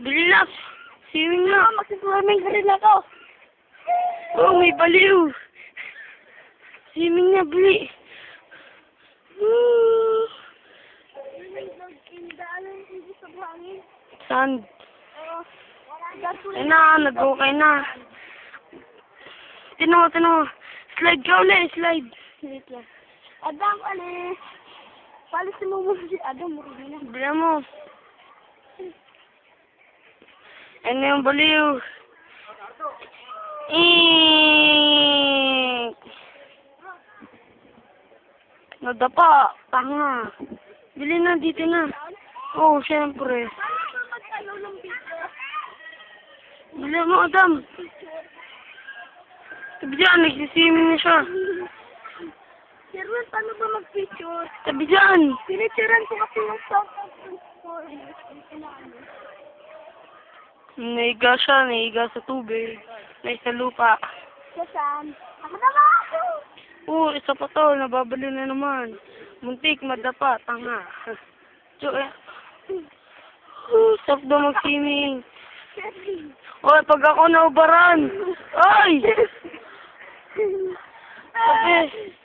Bili na. Swimming na. Mag-swimming ka rin ako. Oh, may baliw. Swimming na, bili. Sand. Ay na, nag-okay na. Tino mo. Slide ka ulit, slide. Wait lang. Adam, alis. Palisin mo muna si Adam. Murugin na. Bila mo. Ano yung baliw? Nadapa. Tanga. Bili na, dito na. Oo, syempre. Paano ba magkano ng picture? Bili mo, Adam. Tabi dyan, nagsiswimming na siya. Sir Will, paano ba mag-picture? Tabi dyan. Pinituran ko kasi yung South of Naiga siya, naiga sa tubig. May sa lupa. Saan? Ako na ba ako? Oo, isa pa to, nababali na naman. Muntik, madapa, tanga. Sarap daw mag-swimming. Oy, pag ako naubaran. Ay! Sabi.